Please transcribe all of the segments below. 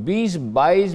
20-22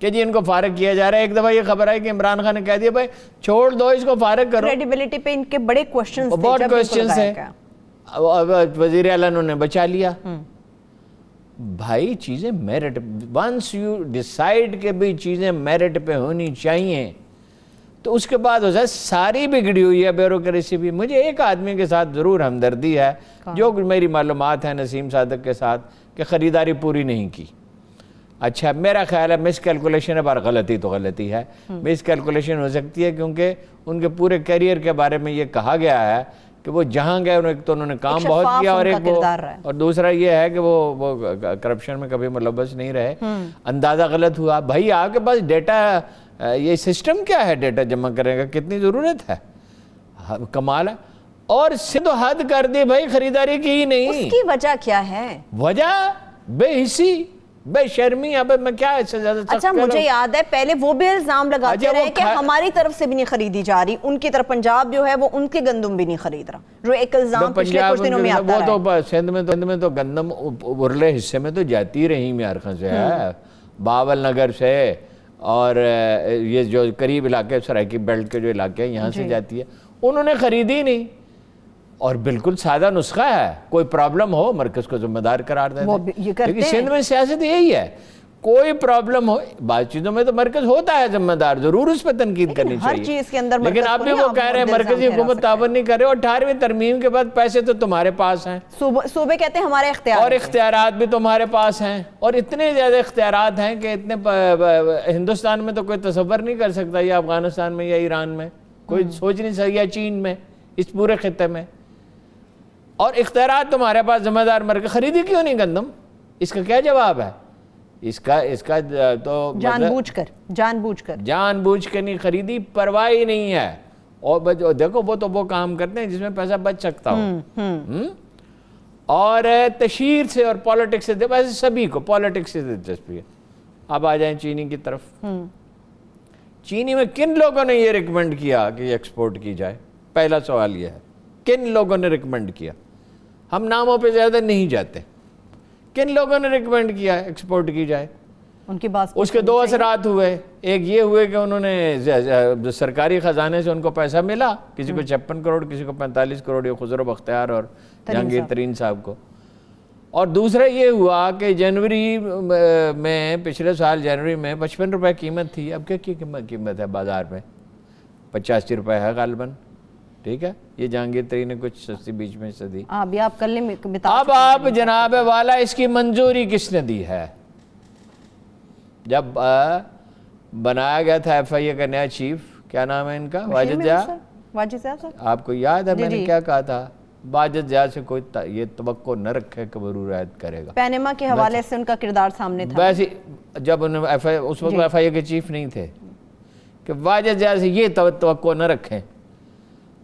کہ جی ان کو فارغ کیا جا رہا ہے. ایک دفعہ یہ خبر آئی کہ عمران خان نے کہہ دیا بھائی چھوڑ دو اس کو, فارغ کرو. کریڈیبلٹی پہ ان کے بڑے کوشچنز تھے, بہت کوشچنز ہیں. وزیر اعلیٰ انہوں نے بچا لیا. بھائی چیزیں میرٹ, ونس یو ڈیسائیڈ کہ بھئی چیزیں میرٹ پہ ہونی چاہیے تو اس کے بعد ہو جائے. ساری بگڑی ہوئی ہے بیوروکریسی بھی. مجھے ایک آدمی کے ساتھ ضرور ہمدردی ہے, جو میری معلومات ہیں نسیم صادق کے ساتھ, کہ خریداری پوری نہیں کی. اچھا میرا خیال ہے مس کیلکولیشن ہے, پر غلطی تو غلطی ہے. مس کیلکولیشن ہو سکتی ہے کیونکہ ان کے پورے کیریئر کے بارے میں یہ کہا گیا ہے کہ وہ جہاں گئے ایک تو انہوں نے کام بہت کیا, اور ایک وہ, اور دوسرا یہ ہے کہ وہ کرپشن میں کبھی ملوث نہیں رہے. اندازہ غلط ہوا. بھائی آپ کے پاس ڈیٹا, یہ سسٹم کیا ہے ڈیٹا جمع کرنے کا, کتنی ضرورت ہے, کمال ہے. اور صد و حد کر دی بھائی, خریداری کی ہی نہیں. اس کی وجہ کیا ہے؟ وجہ بے حسی, بے شرمی. اب میں کیا اس سے زیادہ سخت اچھا مجھے یاد ہے پہلے وہ بھی الزام لگاتے رہے کہ ہماری طرف سے بھی نہیں خریدی جا رہی, ان کی طرف پنجاب جو ہے وہ ان کے گندم بھی نہیں خرید رہا, جو ایک الزام پچھلے کچھ دنوں میں آتا رہا. وہ تو سندھ میں تو گندم ارلے حصے میں تو جاتی رہی میارخان سے ہے, باول نگر سے, اور یہ جو قریب علاقے سرائکی بیلٹ کے جو علاقے ہیں یہاں سے جاتی ہے. انہوں نے خریدی نہیں, اور بالکل سادہ نسخہ ہے, کوئی پرابلم ہو مرکز کو ذمہ دار قرار دے دیں. لیکن سندھ میں سیاست یہی ہے, کوئی پرابلم ہو, بعض چیزوں میں تو مرکز ہوتا ہے ذمہ دار, ضرور اس پہ تنقید کرنی چاہیے, ہر چیز کے اندر. لیکن آپ بھی وہ کہہ رہے ہیں مرکزی حکومت تعاون نہیں کر رہے, اور 18ویں ترمیم کے بعد پیسے تو تمہارے پاس ہیں, صوبے کہتے ہیں ہمارے اختیار, اور اختیارات بھی تمہارے پاس ہیں, اور اتنے زیادہ اختیارات ہیں کہ اتنے ہندوستان میں تو کوئی تصور نہیں کر سکتا, یا افغانستان میں یا ایران میں کوئی سوچ نہیں سکتا, یا چین میں, اس پورے خطے میں. اور اختیارات تمہارے پاس, ذمہ دار مرکز. خریدی کیوں نہیں گندم؟ اس کا کیا جواب ہے؟ اس کا تو جان بوجھ کر نہیں خریدی, پرواہ ہی نہیں ہے. اور دیکھو وہ تو وہ کام کرتے ہیں جس میں پیسہ بچ سکتا ہو, اور تشہیر سے اور پالیٹکس سے, ویسے سبھی کو پالیٹکس سے دلچسپی ہے. اب آ جائیں چینی کی طرف. چینی میں کن لوگوں نے یہ ریکمینڈ کیا کہ یہ ایکسپورٹ کی جائے؟ پہلا سوال یہ ہے, کن لوگوں نے ریکمینڈ کیا؟ ہم ناموں پہ زیادہ نہیں جاتے. کن لوگوں نے ریکمینڈ کیا ایکسپورٹ کی جائے؟ ان کی بات. اس کے 2 اثرات ہوئے. ایک یہ ہوئے کہ انہوں نے سرکاری خزانے سے ان کو پیسہ ملا, کسی کو 56 کروڑ, کسی کو 45 کروڑ, یہ خسرو بختیار اور جہانگیر ترین صاحب کو. اور دوسرا یہ ہوا کہ جنوری میں, پچھلے سال جنوری میں 55 روپے قیمت تھی. اب کیا قیمت ہے بازار میں؟ 85 روپے ہے غالباً. ٹھیک ہے, یہ جہانگیر ترین نے کچھ سستی بیچ میں سے دی. اب آپ جناب والا اس کی منظوری کس نے دی ہے؟ جب بنایا گیا تھا ایف آئی اے کا نیا چیف, کیا نام ہے ان کا, واجد ضیاء. آپ کو یاد ہے میں نے کیا کہا تھا؟ واجد ضیاء سے کوئی یہ توقع نہ رکھے کہ وہ رعایت کرے گا. پینما کے حوالے سے ان کا کردار سامنے تھا. ویسے جب انہوں نے اس وقت ایف آئی اے کے چیف نہیں تھے, کہ واجد ضیاء سے یہ توقع نہ رکھیں.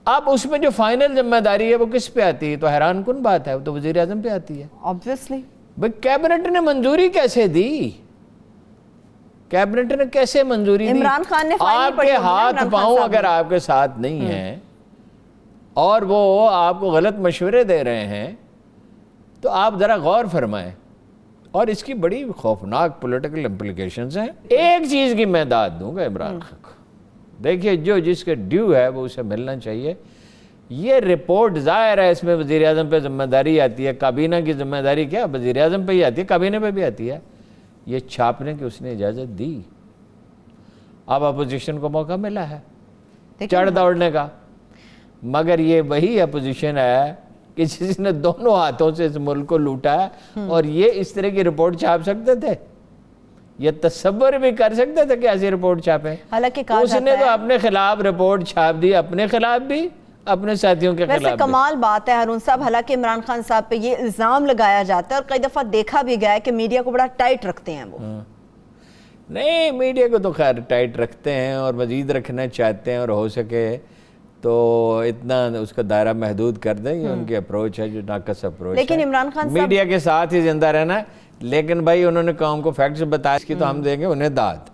اب اس میں جو فائنل ذمہ داری ہے وہ کس پہ آتی ہے؟ تو حیران کن بات ہے, وہ تو وزیر اعظم پہ آتی ہے. obviously. بھئی کیبنٹ نے منظوری کیسے دی؟ کیبنٹ نے کیسے منظوری دی؟ عمران خان نے آپ کے ہاتھ پاؤں اگر آپ کے ساتھ نہیں ہیں اور وہ آپ کو غلط مشورے دے رہے ہیں تو آپ ذرا غور فرمائیں. اور اس کی بڑی خوفناک پولیٹیکل امپلیکیشنز ہیں. ایک چیز کی میں داد دوں گا عمران خان کو, دیکھیے جو جس کے ڈیو ہے وہ اسے ملنا چاہیے. یہ رپورٹ ظاہر ہے اس میں وزیر اعظم پہ ذمہ داری آتی ہے, کابینہ کی ذمہ داری کیا وزیر اعظم پہ ہی آتی ہے, کابینہ پہ بھی آتی ہے. یہ چھاپنے کی اس نے اجازت دی. اب اپوزیشن کو موقع ملا ہے چڑھ دوڑنے کا, مگر یہ وہی اپوزیشن ہے کہ جس نے دونوں ہاتھوں سے اس ملک کو لوٹا ہے, اور یہ اس طرح کی رپورٹ چھاپ سکتے تھے؟ یہ تصور بھی کر سکتے تھے کہ ایسی رپورٹ چھاپیں؟ حالانکہ اس نے تو اپنے خلاف رپورٹ چھاپ دی, اپنے خلاف بھی, اپنے ساتھیوں کے خلاف بھی. ویسے کمال بات ہے ہارون صاحب, حالانکہ عمران خان صاحب پہ یہ الزام لگایا جاتا ہے اور کئی دفعہ دیکھا بھی گیا ہے کہ میڈیا کو بڑا ٹائٹ رکھتے ہیں وہ. نہیں, میڈیا کو تو خیر ٹائٹ رکھتے ہیں اور مزید رکھنا چاہتے ہیں, اور ہو سکے تو اتنا اس کا دائرہ محدود کر دیں. یہ ان کی اپروچ ہے جو ناقص اپروچ ہے. لیکن عمران خان صاحب میڈیا کے ساتھ ہی زندہ رہنا. لیکن بھائی انہوں نے قوم کو فیکٹس بتایا, اس کی تو ہم دیں گے انہیں داد.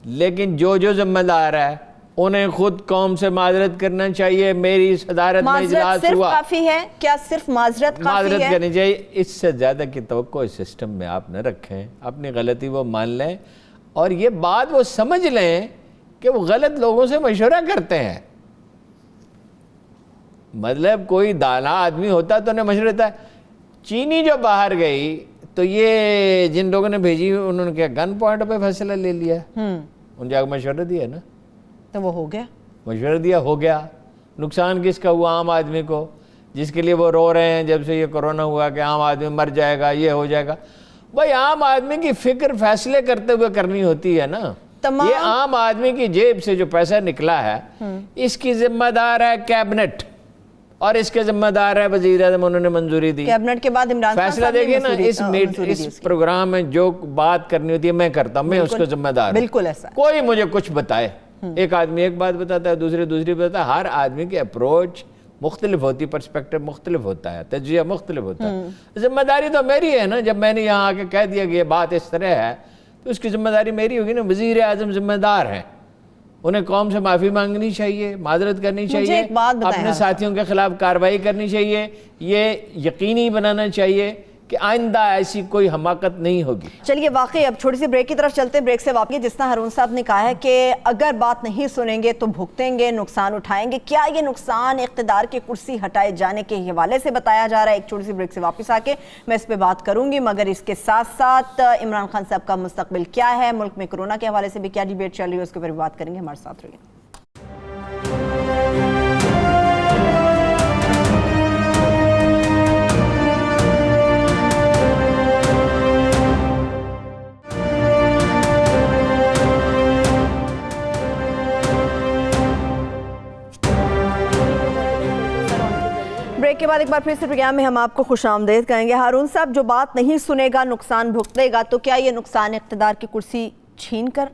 لیکن جو ذمہ دار ہے انہیں خود قوم سے معذرت کرنا چاہیے. میری صدارت میں اجلاس صرف ہوا, کافی ہے کیا؟ صرف معذرت کرنی چاہیے. اس سے زیادہ کی توقع اس سسٹم میں آپ نہ رکھیں. اپنی غلطی وہ مان لیں, اور یہ بات وہ سمجھ لیں کہ وہ غلط لوگوں سے مشورہ کرتے ہیں. مطلب کوئی دانا آدمی ہوتا تو انہیں مشورہ دیتا ہے. چینی جو باہر گئی تو یہ جن لوگوں نے بھیجی انہوں نے کیا گن پوائنٹ پہ فیصلہ لے لیا, ان جا کے مشورہ دیا نا, تو وہ ہو گیا, مشورہ دیا, ہو گیا. نقصان کس کا ہوا؟ عام آدمی کو, جس کے لیے وہ رو رہے ہیں جب سے یہ کرونا ہوا کہ عام آدمی مر جائے گا, یہ ہو جائے گا. بھائی عام آدمی کی فکر فیصلے کرتے ہوئے کرنی ہوتی ہے نا. یہ عام آدمی کی جیب سے جو پیسہ نکلا ہے اس کی ذمہ دار ہے کیبنٹ, اور اس کے ذمہ دار ہے وزیر اعظم, انہوں نے منظوری دی. کیبنٹ کے بعد عمران خان فیصلہ صاحب نے دیکھیں نا, اس پروگرام میں جو بات کرنی ہوتی ہے میں کرتا ہوں, میں اس کو ذمہ دار ہوں. بالکل ایسا, کوئی مجھے کچھ بتائے, ایک آدمی ایک بات بتاتا ہے, دوسری بتاتا ہے. ہر آدمی کی اپروچ مختلف ہوتی, پرسپیکٹو مختلف ہوتا ہے, تجزیہ مختلف ہوتا ہے. ذمہ داری تو میری ہے نا, جب میں نے یہاں آ کے کہہ دیا کہ یہ بات اس طرح ہے تو اس کی ذمہ داری میری ہوگی نا. وزیر اعظم ذمہ دار ہیں, انہیں قوم سے معافی مانگنی چاہیے, معذرت کرنی چاہیے, اپنے ساتھیوں کے خلاف کارروائی کرنی چاہیے, یہ یقینی بنانا چاہیے کہ آئندہ ایسی کوئی حماقت نہیں ہوگی. چلیے واقعی اب چھوٹی سی بریک کی طرف چلتے ہیں. بریک سے واقعی جس طرح ہارون صاحب نے کہا ہے کہ اگر بات نہیں سنیں گے تو بھگتیں گے, نقصان اٹھائیں گے. کیا یہ نقصان اقتدار کی کرسی ہٹائے جانے کے حوالے سے بتایا جا رہا ہے؟ ایک چھوٹی سی بریک سے واپس آ کے میں اس پہ بات کروں گی, مگر اس کے ساتھ ساتھ عمران خان صاحب کا مستقبل کیا ہے, ملک میں کرونا کے حوالے سے بھی کیا ڈیبیٹ چل رہی ہے, اس کے اوپر بھی بات کریں گے. ہمارے ساتھ رہیے. بریک کے بعد ایک بار پھر سے پروگرام میں ہم آپ کو خوش آمدید کہیں گے. ہارون صاحب, جو بات نہیں سنے گا نقصان بھگتے گا, تو کیا یہ نقصان اقتدار کی کرسی چھین کر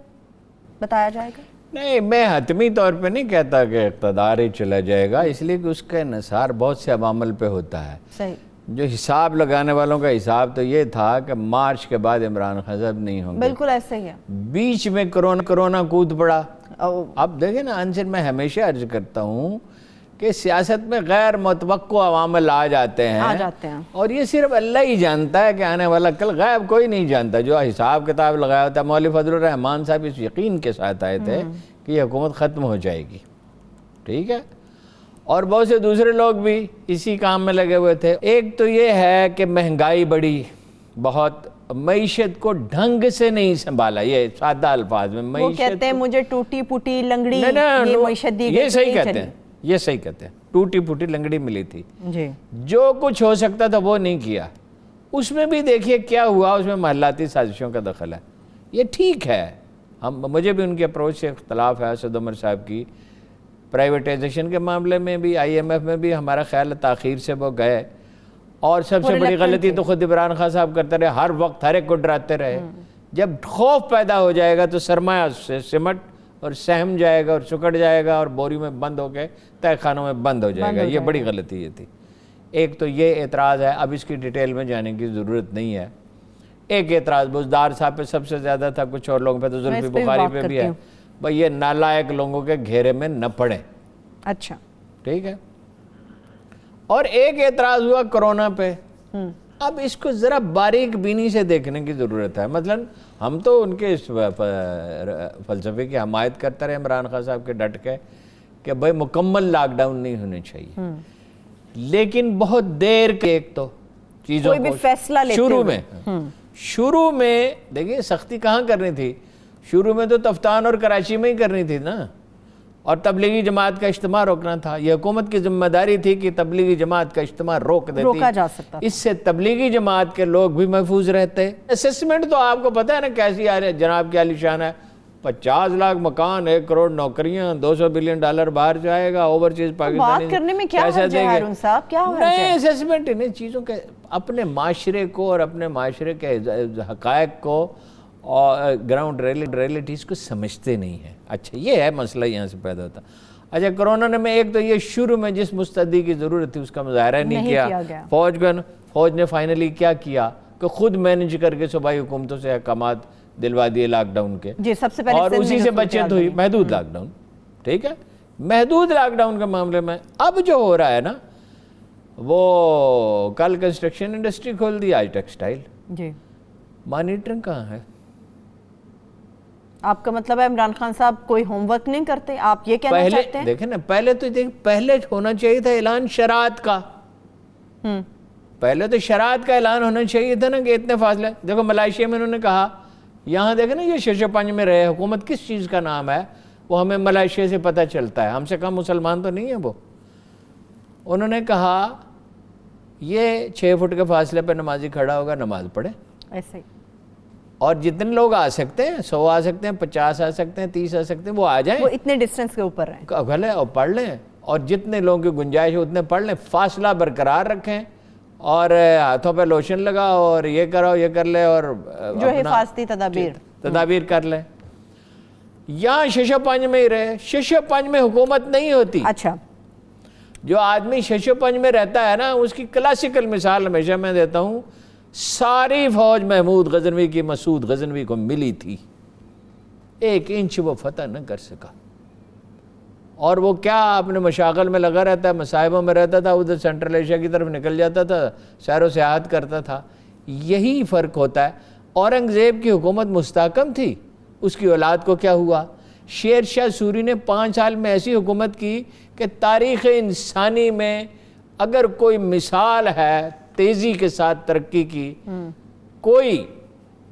بتایا جائے گا؟ نہیں, میں حتمی طور پہ نہیں کہتا کہ اقتدار ہی چلا جائے گا, اس لیے کہ اس کا انحصار بہت سے عوامل پہ ہوتا ہے. صحیح. جو حساب لگانے والوں کا حساب تو یہ تھا کہ مارچ کے بعد عمران خان صاحب نہیں ہوں گے. بالکل ایسا ہی ہے. بیچ میں کرونا کود پڑا. اب دیکھیں نا انصر, میں ہمیشہ عرض کرتا ہوں کہ سیاست میں غیر متوقع عوامل آ جاتے ہیں, اور یہ صرف اللہ ہی جانتا ہے کہ آنے والا کل, غائب کوئی نہیں جانتا. جو حساب کتاب لگایا ہوتا ہے, مولوی فضل الرحمان صاحب اس یقین کے ساتھ آئے تھے کہ یہ حکومت ختم ہو جائے گی, ٹھیک ہے, اور بہت سے دوسرے لوگ بھی اسی کام میں لگے ہوئے تھے. ایک تو یہ ہے کہ مہنگائی بڑی بہت, معیشت کو ڈھنگ سے نہیں سنبھالا. یہ سادہ الفاظ میں معیشت, وہ کہتے ہیں مجھے ٹوٹی پوٹی لنگڑی یہ معیشت دی گئی. یہ صحیح کہتے ہیں, یہ صحیح کہتے ہیں, ٹوٹی پھوٹی لنگڑی ملی تھی. جی, جو کچھ ہو سکتا تھا وہ نہیں کیا. اس میں بھی دیکھیے کیا ہوا, اس میں محلاتی سازشوں کا دخل ہے. یہ ٹھیک ہے, مجھے بھی ان کی اپروچ سے اختلاف ہے. اسد عمر صاحب کی پرائیویٹائزیشن کے معاملے میں بھی, آئی ایم ایف میں بھی ہمارا خیال تاخیر سے وہ گئے, اور سب سے بڑی غلطی تو خود عمران خان صاحب کرتے رہے, ہر وقت ہر ایک کو ڈراتے رہے. جب خوف پیدا ہو جائے گا تو سرمایہ سے سمٹ اور سہم جائے گا اور سکڑ جائے گا اور بوری میں بند ہو کے تہہ خانوں میں بند ہو جائے گا. یہ بڑی غلطی یہ تھی. ایک تو یہ اعتراض ہے, اب اس کی ڈیٹیل میں جانے کی ضرورت نہیں ہے. ایک اعتراض بزدار صاحب پہ سب سے زیادہ تھا, کچھ اور لوگوں پہ تو زلفی بخاری پہ بھی ہے. بھئی یہ نالائق لوگوں کے گھیرے میں نہ پڑیں. اچھا, ٹھیک ہے. اور ایک اعتراض ہوا کرونا پہ. اب اس کو ذرا باریک بینی سے دیکھنے کی ضرورت ہے. مثلا ہم تو ان کے اس فلسفے کی حمایت کرتے رہے عمران خان صاحب کے ڈٹ کے کہ بھئی مکمل لاک ڈاؤن نہیں ہونے چاہیے, لیکن بہت دیر کے ایک تو چیزوں کوئی بھی فیصلہ لیتے شروع میں دیکھیے سختی کہاں کرنی تھی. شروع میں تو تفتان اور کراچی میں ہی کرنی تھی نا, اور تبلیغی جماعت کا اجتماع روکنا تھا. یہ حکومت کی ذمہ داری تھی کہ تبلیغی جماعت کا اجتماع روکا جا سکتا. اس سے تبلیغی جماعت کے لوگ بھی محفوظ رہتے. اسسمنٹ تو آپ کو پتہ ہے نا کیسی آ رہی ہے جناب, کی عالیشان ہے. 50 لاکھ مکان, 1 کروڑ نوکریاں, $200 بلین باہر جائے گا, اوورسیز پاکستانی بات کرنے میں کیا حرج ہے ہارون صاحب, کیا حرج ہے؟ نہیں, اسسمنٹ انہیں چیزوں کے اپنے معاشرے کو اور اپنے معاشرے کے حقائق کو اور گراؤنڈ ریئلٹیز کو سمجھتے نہیں ہیں. اچھا, یہ ہے مسئلہ یہاں سے پیدا ہوتا. اچھا, کرونا نے میں ایک تو یہ شروع میں جس مستعدی کی ضرورت تھی اس کا مظاہرہ نہیں کیا. فوج نے فائنلی کیا کیا کہ خود مینج کر کے صوبائی حکومتوں سے احکامات دلوا دیے لاک ڈاؤن کے, اور اسی سے بچت ہوئی. محدود لاک ڈاؤن, ٹھیک ہے, محدود لاک ڈاؤن کے معاملے میں اب جو ہو رہا ہے نا, وہ کل کنسٹرکشن انڈسٹری کھول دی, آج ٹیکسٹائل. جی, مانیٹرنگ کہاں ہے؟ آپ کا مطلب ہے عمران خان صاحب کوئی ہوم ورک نہیں کرتے، آپ یہ کہنا چاہتے ہیں؟ دیکھیں نا، پہلے ہونا چاہیے تھا اعلان شرائط کا. پہلے تو شرائط کا اعلان ہونا چاہیے تھا نا کہ اتنے فاصلے. دیکھو ملائیشیا میں انہوں نے کہا، یہاں دیکھیں نا یہ شش پنج میں رہے حکومت کس چیز کا نام ہے وہ ہمیں ملائیشیا سے پتہ چلتا ہے، ہم سے کم مسلمان تو نہیں ہیں وہ. انہوں نے کہا یہ 6 فٹ کے فاصلے پہ نمازی کھڑا ہوگا، نماز پڑھے. ایسے ہی. اور جتنے لوگ آ سکتے ہیں، 100 آ سکتے ہیں، 50 آ سکتے ہیں، 30 آ سکتے ہیں، وہ آ جائیں، وہ اتنے ڈسٹنس کے اوپر رہیں بھلے اور پڑھ لیں. اور جتنے لوگوں کی گنجائش ہے اتنے پڑھ لیں، فاصلہ برقرار رکھیں، اور ہاتھوں پہ لوشن لگاؤ، اور یہ کراؤ، یہ کر لے، اور جو حفاظتی تدابیر کر لیں. یہاں شش پنج میں ہی رہے. شش پنج میں حکومت نہیں ہوتی. اچھا. جو آدمی شش پنج میں رہتا ہے نا، اس کی کلاسیکل مثال ہمیشہ میں دیتا ہوں، ساری فوج محمود غزنوی کی مسعود غزنوی کو ملی تھی، 1 انچ وہ فتح نہ کر سکا. اور وہ کیا اپنے مشاغل میں لگا رہتا ہے، مصائبوں میں رہتا تھا، ادھر سینٹرل ایشیا کی طرف نکل جاتا تھا، سیر و سیاحت کرتا تھا. یہی فرق ہوتا ہے. اورنگزیب کی حکومت مستحکم تھی، اس کی اولاد کو کیا ہوا؟ شیر شاہ سوری نے 5 سال میں ایسی حکومت کی کہ تاریخ انسانی میں اگر کوئی مثال ہے تیزی کے ساتھ ترقی کی، کوئی،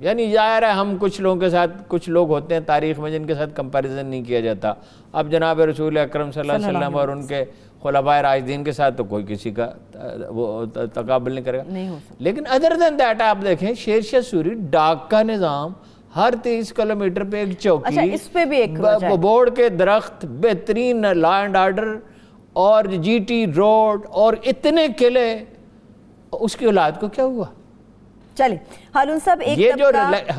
یعنی ظاہر ہے ہم کچھ لوگوں کے ساتھ، کچھ لوگ ہوتے ہیں تاریخ میں جن کے ساتھ کمپیریزن نہیں کیا جاتا. اب جناب رسول اکرم صلی اللہ علیہ وسلم اور ان کے خلفائے راشدین کے ساتھ تو کوئی کسی کا وہ تقابل نہیں کرے گا. لیکن ادر دین دیٹ آپ دیکھیں، شیر شاہ سوری ڈاک کا نظام، ہر 30 کلومیٹر پہ ایک چوکی، اس پہ بھی ایک بورڈ کے درخت، بہترین لا اینڈ آرڈر، اور جی ٹی روڈ، اور اتنے قلعے. اس کی اولاد کو کیا ہوا؟ چلیں ہارون صاحب، یہ جو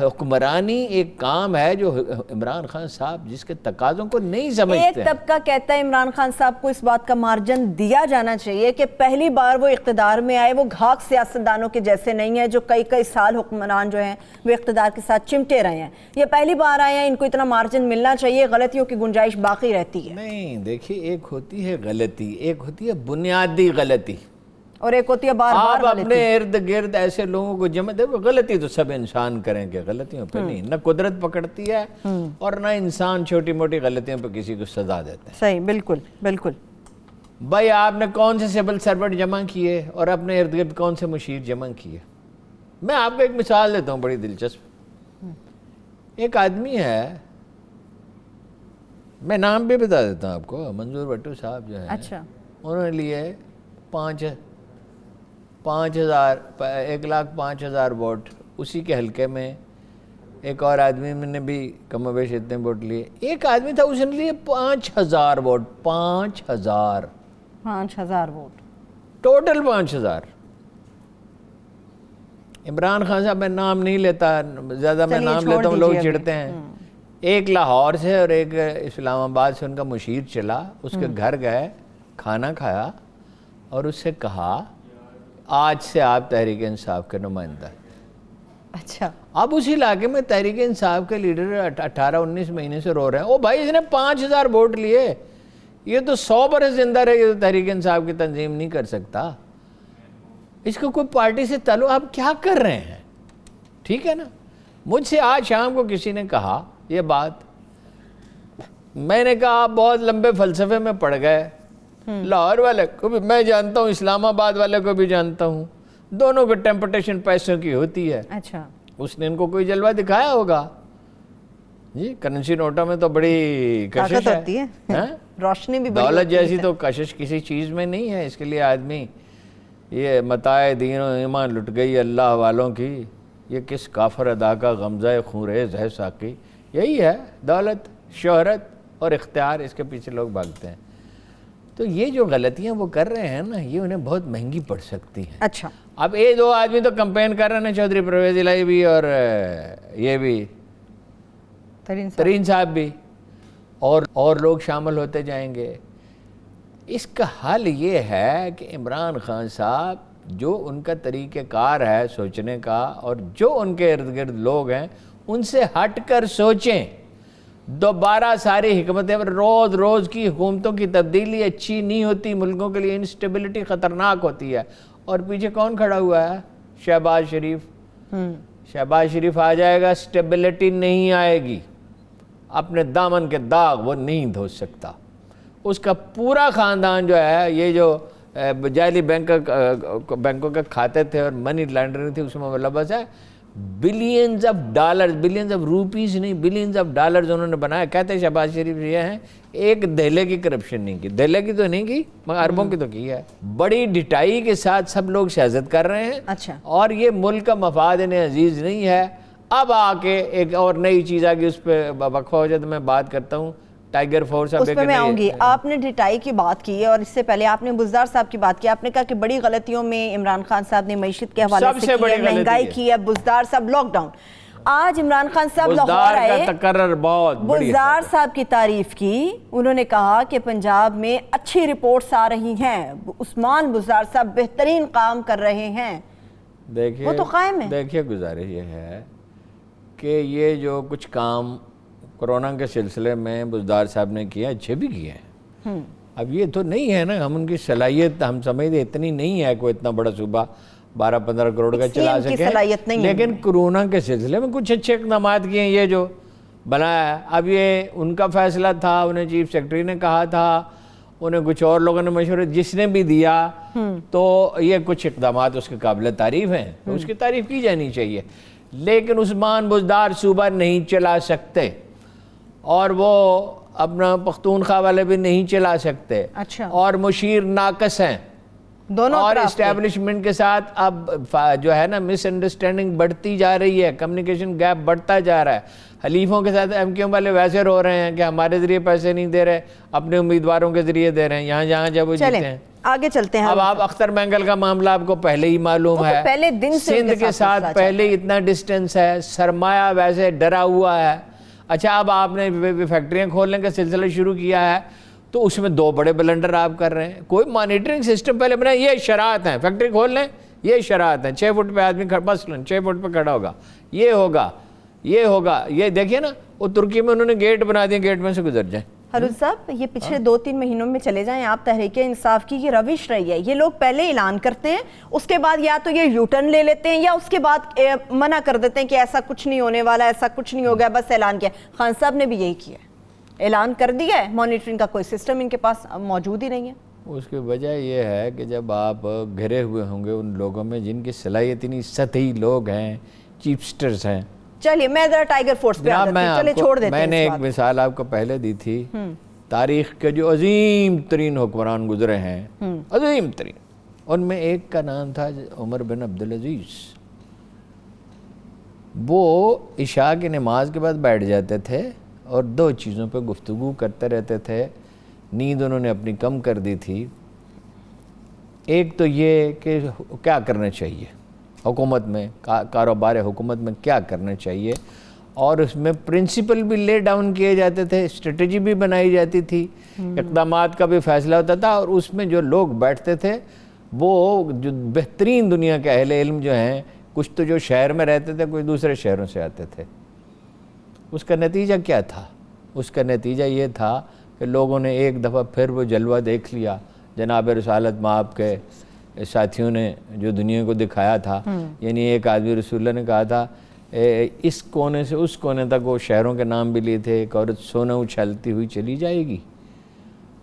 حکمرانی ایک کام ہے جو عمران خان صاحب جس کے تقاضوں کو نہیں سمجھتے ہیں. ایک طبقہ کہتا ہے عمران خان صاحب کو اس بات کا مارجن دیا جانا چاہیے کہ پہلی بار وہ اقتدار میں آئے، وہ گھاک سیاستدانوں کے جیسے نہیں ہیں جو کئی سال حکمران جو ہیں وہ اقتدار کے ساتھ چمٹے رہے ہیں. یہ پہلی بار آئے ہیں، ان کو اتنا مارجن ملنا چاہیے، غلطیوں کی گنجائش باقی رہتی ہے. نہیں، دیکھیے، ایک ہوتی ہے غلطی، ایک ہوتی ہے بنیادی غلطی، اور ایک ہوتی ہے بار بار غلطی. آپ اپنے ارد گرد ایسے لوگوں کو جمع دیکھو، غلطی تو سب انسان کریں گے، غلطیوں پہ نہیں، نہ قدرت پکڑتی ہے اور نہ انسان چھوٹی موٹی غلطیوں پہ کسی کو سزا دیتا ہے. صحیح، بالکل بالکل. بھائی آپ نے کون سے سول سرونٹ جمع کیے اور اپنے ارد گرد کون سے مشیر جمع کیے؟ میں آپ کو ایک مثال دیتا ہوں بڑی دلچسپ. ایک آدمی ہے، میں نام بھی بتا دیتا ہوں آپ کو، منظور بٹو صاحب جو ہیں، اچھا، انہوں نے لیے 1,05,000 ووٹ. اسی کے حلقے میں ایک اور آدمی نے بھی کم و بیش اتنے ووٹ لیے. ایک آدمی تھا، اس نے لیے 5,000 vote. 5,000 vote total 5,000. Imran Khan صاحب، میں نام نہیں لیتا، زیادہ میں نام لیتا ہوں لوگ چڑھتے ہیں. ایک لاہور سے اور ایک اسلام آباد سے ان کا مشیر چلا، اس کے گھر گئے، کھانا کھایا، اور اس سے کہا آج سے آپ تحریک انصاف کے نمائندہ. اچھا. اب اسی علاقے میں تحریک انصاف کے لیڈر 18-19 مہینے سے رو رہے ہیں، او بھائی اس نے 5,000 ووٹ لیے، یہ تو 100 برس زندہ رہے، یہ تو تحریک انصاف کی تنظیم نہیں کر سکتا، اس کو کوئی پارٹی سے تعلق، آپ کیا کر رہے ہیں؟ ٹھیک ہے نا. مجھ سے آج شام کو کسی نے کہا یہ بات، میں نے کہا آپ بہت لمبے فلسفے میں پڑ گئے. لاہور والے کو بھی میں جانتا ہوں، اسلام آباد والے کو بھی جانتا ہوں، دونوں کو ٹیمپٹیشن پیسوں کی ہوتی ہے. اچھا. اس نے ان کو کوئی جلوہ دکھایا ہوگا جی، کرنسی نوٹوں میں تو بڑی کشش ہوتی ہے، روشنی بھی، دولت جیسی تو کشش کسی چیز میں نہیں ہے. اس کے لیے آدمی، یہ متاع دین و ایمان لٹ گئی اللہ والوں کی، یہ کس کافر ادا کا غمزہ خونریز ہے ساقی. یہی ہے دولت، شہرت اور اختیار، اس کے پیچھے لوگ بھاگتے ہیں. تو یہ جو غلطیاں وہ کر رہے ہیں نا، یہ انہیں بہت مہنگی پڑ سکتی ہیں. اچھا. اب یہ 2 آدمی تو کمپین کر رہے ہیں، چودھری پرویز الہی بھی اور یہ بھی ترین صاحب بھی، اور لوگ شامل ہوتے جائیں گے. اس کا حل یہ ہے کہ عمران خان صاحب جو ان کا طریقہ کار ہے سوچنے کا، اور جو ان کے ارد گرد لوگ ہیں، ان سے ہٹ کر سوچیں. دوبارہ ساری حکمتیں، روز روز کی حکومتوں کی تبدیلی اچھی نہیں ہوتی، ملکوں کے لیے انسٹیبلٹی خطرناک ہوتی ہے. اور پیچھے کون کھڑا ہوا ہے؟ شہباز شریف. شہباز شریف آ جائے گا، اسٹیبلٹی نہیں آئے گی. اپنے دامن کے داغ وہ نہیں دھو سکتا. اس کا پورا خاندان جو ہے یہ جو جعلی بینکوں کے کھاتے تھے اور منی لانڈرنگ تھی اس میں ملوث ہے. Billions of dollars, billions of rupees نہیں، بلینز آف ڈالرز انہوں نے بنایا. کہتے ہیں شہباز شریف یہ ہیں ایک دہلے کی کرپشن نہیں کی، دہلے کی تو نہیں کی مگر اربوں کی تو کی ہے. بڑی ڈٹائی کے ساتھ سب لوگ سیاست کر رہے ہیں. اچھا. اور یہ ملک کا مفاد انہیں عزیز نہیں ہے. اب آ کے ایک اور نئی چیز آ گئی، اس پہ وقفہ ہو جائے تو میں بات کرتا ہوں. ٹائیگر فورس اس پہ میں آؤں گی. آپ نے ڈٹائی کی بات کی ہے اور اس سے پہلے آپ نے بزدار صاحب کی بات کی. آپ نے کہا کہ بڑی غلطیوں میں عمران خان صاحب نے معیشت کے حوالے سے کی ہے، مہنگائی کی ہے، بزدار صاحب لاک ڈاؤن. آج عمران خان صاحب لاہور آئے، بزدار صاحب کی تعریف کی. انہوں نے کہا کہ پنجاب میں اچھی رپورٹس آ رہی ہیں، عثمان بزدار صاحب بہترین کام کر رہے ہیں. دیکھیے وہ تو قائم ہے. دیکھیے گزارش یہ ہے کہ یہ جو کچھ کام کرونا کے سلسلے میں بزدار صاحب نے کیا، اچھے بھی کیے ہیں. اب یہ تو نہیں ہے نا، ہم ان کی صلاحیت ہم سمجھتے اتنی نہیں ہے کوئی اتنا بڑا صوبہ 12-15 کروڑ کا چلا سکے، لیکن کرونا کے سلسلے میں کچھ اچھے اقدامات کیے ہیں یہ جو بنایا ہے. اب یہ ان کا فیصلہ تھا، انہیں چیف سیکرٹری نے کہا تھا، انہیں کچھ اور لوگوں نے مشورے جس نے بھی دیا، تو یہ کچھ اقدامات اس کے قابل تعریف ہیں، تو اس کی تعریف کی جانی چاہیے. لیکن عثمان بزدار صوبہ نہیں چلا سکتے اور وہ اپنا پختونخوا والے بھی نہیں چلا سکتے. اچھا. اور مشیر ناقص ہیں دونوں اور طرف اسٹیبلشمنٹ کے ساتھ اب جو ہے نا مس انڈرسٹینڈنگ بڑھتی جا رہی ہے، کمیونیکیشن گیپ بڑھتا جا رہا ہے. حلیفوں کے ساتھ ایم کیو والے ویسے رو رہے ہیں کہ ہمارے ذریعے پیسے نہیں دے رہے، اپنے امیدواروں کے ذریعے دے رہے ہیں یہاں جہاں جب وہ جیتے ہیں. آگے چلتے ہیں. اب آپ اختر مینگل کا معاملہ آپ کو پہلے ہی معلوم ہے، پہلے دن سے سندھ کے ساتھ پہلے اتنا ڈسٹنس ہے، سرمایہ ویسے ڈرا ہوا ہے. اچھا اب آپ نے فیکٹریاں کھولنے کا سلسلہ شروع کیا ہے تو اس میں 2 بڑے بلنڈر آپ کر رہے ہیں. کوئی مانیٹرنگ سسٹم پہلے بنا، یہ شرائط ہیں فیکٹری کھول لیں، یہ شرائط ہیں 6 فٹ پہ آدمی مثلاً 6 فٹ پہ کھڑا ہوگا، یہ ہوگا یہ ہوگا. یہ دیکھیے نا وہ ترکی میں انہوں نے گیٹ بنا دیے، گیٹ میں سے گزر جائیں. حروج صاحب یہ پچھلے 2-3 مہینوں میں چلے جائیں آپ، تحریک انصاف کی یہ روش رہی ہے. یہ لوگ پہلے اعلان کرتے ہیں، اس کے بعد یا تو یہ یو ٹرن لے لیتے ہیں یا اس کے بعد منع کر دیتے ہیں کہ ایسا کچھ نہیں ہونے والا، ایسا کچھ نہیں ہو گیا، بس اعلان کیا. خان صاحب نے بھی یہی کیا ہے، اعلان کر دیا ہے، مانیٹرنگ کا کوئی سسٹم ان کے پاس موجود ہی نہیں ہے. اس کی وجہ یہ ہے کہ جب آپ گھرے ہوئے ہوں گے ان لوگوں میں جن کی صلاحیت اتنی سطحی لوگ ہیں، چیپسٹرز ہیں. چلیے میں ذرا ٹائیگر فورس پہ چلے چھوڑ دیتے ہیں. میں نے ایک مثال آپ کو پہلے دی تھی، تاریخ کے جو عظیم ترین حکمران گزرے ہیں، عظیم ترین، ان میں ایک کا نام تھا عمر بن عبدالعزیز. وہ عشاء کی نماز کے بعد بیٹھ جاتے تھے اور 2 چیزوں پہ گفتگو کرتے رہتے تھے. نیند انہوں نے اپنی کم کر دی تھی. ایک تو یہ کہ کیا کرنا چاہیے حکومت میں، کاروبار حکومت میں کیا کرنا چاہیے، اور اس میں پرنسپل بھی لے ڈاؤن کیے جاتے تھے، اسٹریٹجی بھی بنائی جاتی تھی، اقدامات کا بھی فیصلہ ہوتا تھا. اور اس میں جو لوگ بیٹھتے تھے وہ جو بہترین دنیا کے اہل علم جو ہیں، کچھ تو جو شہر میں رہتے تھے، کچھ دوسرے شہروں سے آتے تھے. اس کا نتیجہ کیا تھا؟ اس کا نتیجہ یہ تھا کہ لوگوں نے ایک دفعہ پھر وہ جلوہ دیکھ لیا جناب رسالت مآب کے ساتھیوں نے جو دنیا کو دکھایا تھا. یعنی ایک آدمی رسول اللہ نے کہا تھا اس کونے سے اس کونے تک، وہ شہروں کے نام بھی لیے تھے، ایک عورت سونا اچھالتی ہوئی چلی جائے گی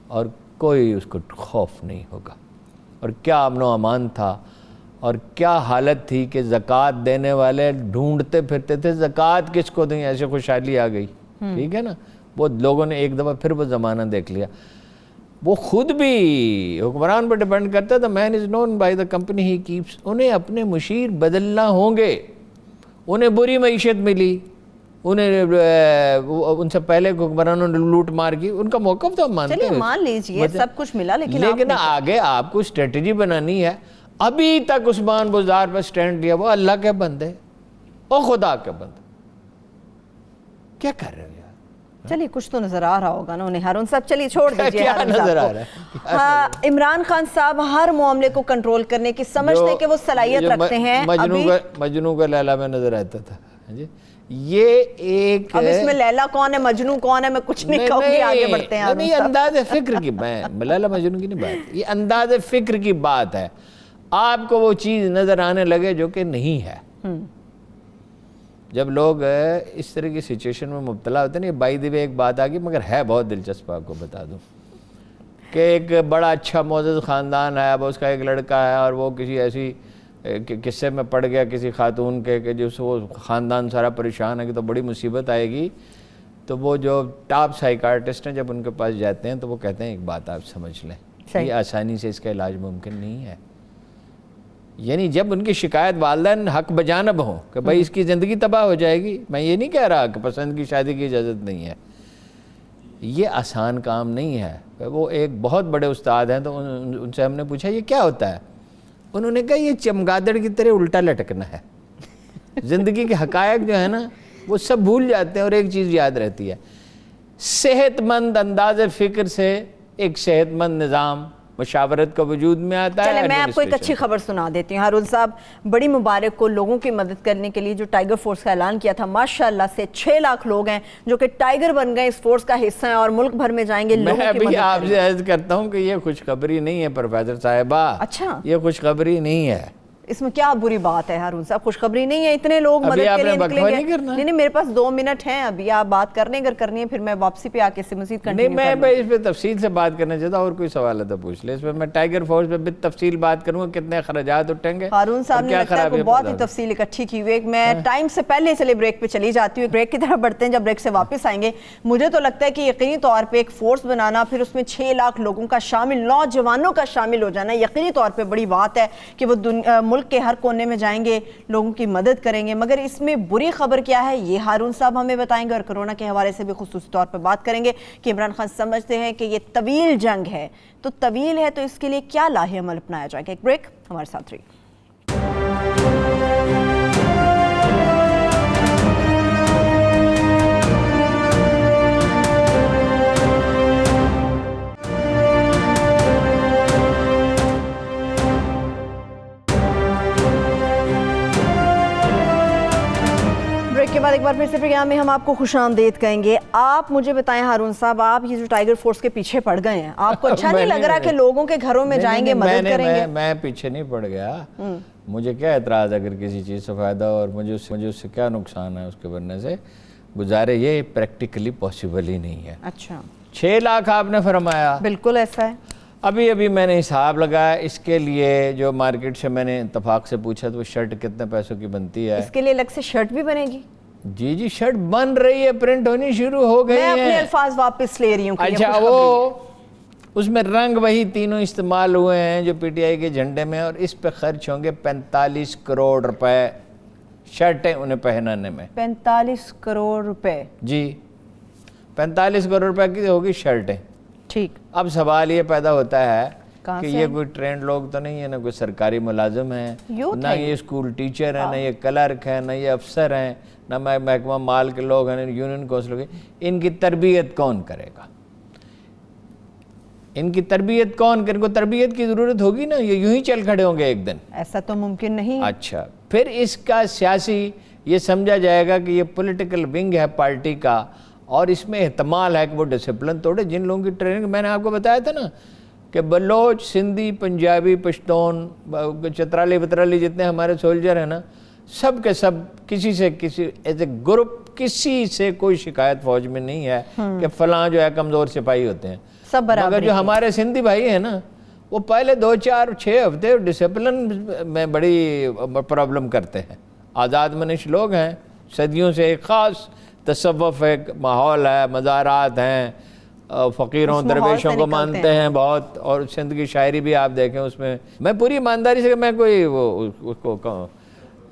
اور کوئی اس کو خوف نہیں ہوگا. اور کیا امن و امان تھا، اور کیا حالت تھی کہ زکوٰۃ دینے والے ڈھونڈتے پھرتے تھے زکوٰۃ کس کو دیں، ایسے خوشحالی آ گئی. ٹھیک ہے نا. وہ لوگوں نے ایک دفعہ پھر وہ زمانہ دیکھ لیا. وہ خود بھی حکمران پر ڈیپینڈ کرتا تھا. Man is known by the company he keeps. انہیں اپنے مشیر بدلنا ہوں گے. انہیں بری معیشت ملی، انہیں ان سے پہلے حکمرانوں نے لوٹ مار کی، ان کا موقف تو ہم مانتے ہیں. چلیے مان لیجئے سب کچھ ملا، لیکن آگے آپ کو اسٹریٹجی بنانی ہے. ابھی تک عثمان بزدار پر سٹینڈ لیا، وہ اللہ کے بندے اور خدا کے بندے. کیا کر رہے ہو؟ چلیے کچھ تو نظر آ رہا ہوگا نا انہیں. ہارون صاحب چلیے چھوڑ دیجیے. کیا نظر آ رہا ہے؟ ہاں عمران خان صاحب ہر معاملے کو کنٹرول کرنے کی سمجھتے کہ وہ صلاحیت رکھتے ہیں. مجنوں کا لیلا میں نظر آتا تھا. یہ ایک اب اس میں لیلا کون ہے مجنوں کون ہے میں کچھ نہیں کہوں گی، آگے بڑھتے ہیں. نہیں انداز فکر کی، میں لیلا مجنوں کی نہیں بات، یہ انداز فکر کی بات ہے. آپ کو وہ چیز نظر آنے لگے جو کہ نہیں ہے. جب لوگ اس طرح کی سچویشن میں مبتلا ہوتے ہیں. یہ بائی دی وے ایک بات آ گئی مگر ہے بہت دلچسپ, آپ کو بتا دوں کہ ایک بڑا اچھا معزز خاندان ہے, اب اس کا ایک لڑکا ہے اور وہ کسی ایسی قصے میں پڑ گیا کسی خاتون کے کہ جس وہ خاندان سارا پریشان ہے کہ تو بڑی مصیبت آئے گی. تو وہ جو ٹاپ سائیکارٹسٹ ہیں جب ان کے پاس جاتے ہیں تو وہ کہتے ہیں ایک بات آپ سمجھ لیں, یہ آسانی سے اس کا علاج ممکن نہیں ہے. یعنی جب ان کی شکایت والدین حق بجانب ہوں کہ بھائی اس کی زندگی تباہ ہو جائے گی, میں یہ نہیں کہہ رہا کہ پسند کی شادی کی اجازت نہیں ہے, یہ آسان کام نہیں ہے. وہ ایک بہت بڑے استاد ہیں تو ان سے ہم نے پوچھا یہ کیا ہوتا ہے, انہوں نے کہا یہ چمگادڑ کی طرح الٹا لٹکنا ہے. زندگی کے حقائق جو ہے نا وہ سب بھول جاتے ہیں اور ایک چیز یاد رہتی ہے, صحت مند انداز فکر سے ایک صحت مند نظام مشاورت کا وجود میں آتا ہے. چلیں میں آپ کو ایک اچھی خبر سنا دیتی ہوں. ہارون صاحب, بڑی مبارک کو لوگوں کی مدد کرنے کے لیے جو ٹائیگر فورس کا اعلان کیا تھا, ماشاءاللہ سے 6 لاکھ لوگ ہیں جو کہ ٹائیگر بن گئے, اس فورس کا حصہ ہیں اور ملک بھر میں جائیں گے لوگوں کی مدد. میں بھی آپ سے عرض کرتا ہوں کہ یہ خوشخبری نہیں ہے پروفیسر صاحبہ. اچھا, یہ خوشخبری نہیں ہے. اس میں کیا بری بات ہے ہارون صاحب؟ خوشخبری نہیں ہے, اتنے لوگ مدد کے لیے نکلیں گے. نہیں میرے پاس 2 منٹ ہیں ابھی, آپ بات کرنے اگر کرنی ہے پھر میں واپسی پہ آ کے سے مزید کنٹینیو نہیں, میں اس پہ تفصیل سے بات کرنا چاہتا ہوں. اور کوئی سوال ہے تو پوچھ لے. اس پہ میں ٹائیگر فورس پہ تفصیل بات کروں گا, کتنے اخراجات اٹھیں گے. ہارون صاحب نے لگتا ہے کہ بہت ہی تفصیل اکٹھی کی ہوئی. میں ٹائم سے پہلے چلے بریک پہ چلی جاتی ہوں, بریک کی طرف بڑھتے ہیں. جب بریک سے واپس آئیں گے مجھے تو لگتا ہے کہ یقینی طور پہ ایک فورس بنانا, پھر اس میں 6 لاکھ لوگوں کا شامل, نوجوانوں کا شامل ہو جانا, یقینی طور پہ بڑی بات ہے کہ وہ ملک کے ہر کونے میں جائیں گے, لوگوں کی مدد کریں گے. مگر اس میں بری خبر کیا ہے یہ ہارون صاحب ہمیں بتائیں گے, اور کرونا کے حوالے سے بھی خصوصی طور پر بات کریں گے کہ عمران خان سمجھتے ہیں کہ یہ طویل جنگ ہے, تو طویل ہے تو اس کے لیے کیا لاہ عمل اپنایا جائے گا. ایک بریک, ہمارے ساتھ رہیے. کے بعد ایک بار پھر سے پروگرام میں ہم آپ کو خوش آمدید کہیں گے. آپ مجھے بتائیں ہارون صاحب, آپ یہ جو ٹائیگر فورس کے پیچھے پڑ گئے ہیں, آپ کو اچھا نہیں لگ رہا کہ لوگوں کے گھروں میں جائیں گے, مدد کریں گے؟ میں پیچھے نہیں پڑ گیا. مجھے کیا اعتراض اگر کسی چیز سے فائدہ اور مجھے اس سے کیا نقصان ہے اس کے بننے سے. گزارے یہ پریکٹیکلی پاسبل ہی نہیں ہے. اچھا, 6 لاکھ آپ نے فرمایا, بالکل ایسا ہے. ابھی میں نے حساب لگایا اس کے لیے, جو مارکیٹ سے میں نے اتفاق سے پوچھا تو وہ شرٹ کتنے پیسوں کی بنتی ہے. اس کے لیے الگ سے شرٹ بھی بنے گی؟ جی شرٹ بن رہی ہے, پرنٹ ہونی شروع ہو گئی ہے. میں اپنے الفاظ واپس لے رہی ہوں. اچھا, وہ اس میں رنگ وہی تینوں استعمال ہوئے ہیں جو پی ٹی آئی کے جھنڈے میں, اور اس پہ خرچ ہوں گے 45 کروڑ روپے شرٹیں انہیں پہنانے میں. 45 کروڑ روپے؟ جی 45 کروڑ روپے کی ہوگی شرٹیں. ٹھیک. اب سوال یہ پیدا ہوتا ہے کہ یہ کوئی ٹرینڈ لوگ تو نہیں ہے, نہ کوئی سرکاری ملازم ہیں, نہ یہ اسکول ٹیچر ہیں, نہ یہ کلرک ہیں, نہ یہ افسر ہیں, نہ محکمہ مال کے لوگ ہیں, یونین کونسل کے. ان کی تربیت کون کرے گا؟ ان کی تربیت کون کرے؟ ان کو تربیت کی ضرورت ہوگی نا, یہ یوں ہی چل کھڑے ہوں گے ایک دن؟ ایسا تو ممکن نہیں. اچھا, پھر اس کا سیاسی یہ سمجھا جائے گا کہ یہ پولیٹیکل ونگ ہے پارٹی کا, اور اس میں احتمال ہے کہ وہ ڈسپلن توڑے. جن لوگوں کی ٹریننگ میں نے آپ کو بتایا تھا نا کہ بلوچ, سندھی, پنجابی, پشتون, چترالی وترالی جتنے ہمارے سولجر ہیں نا, سب کے سب کسی سے کسی ایز اے گروپ کسی سے کوئی شکایت فوج میں نہیں ہے کہ فلاں جو ہے کمزور سپاہی ہوتے ہیں. مگر جو ہمارے سندھی بھائی ہیں نا وہ پہلے 2 4 6 ہفتے ڈسپلن میں بڑی پرابلم کرتے ہیں. آزاد منش لوگ ہیں, صدیوں سے ایک خاص تصوف ایک ماحول ہے, مزارات ہیں, فقیروں درویشوں کو مانتے ہیں بہت, اور سندھ کی شاعری بھی آپ دیکھیں اس میں پوری ایمانداری سے, میں کوئی اس کو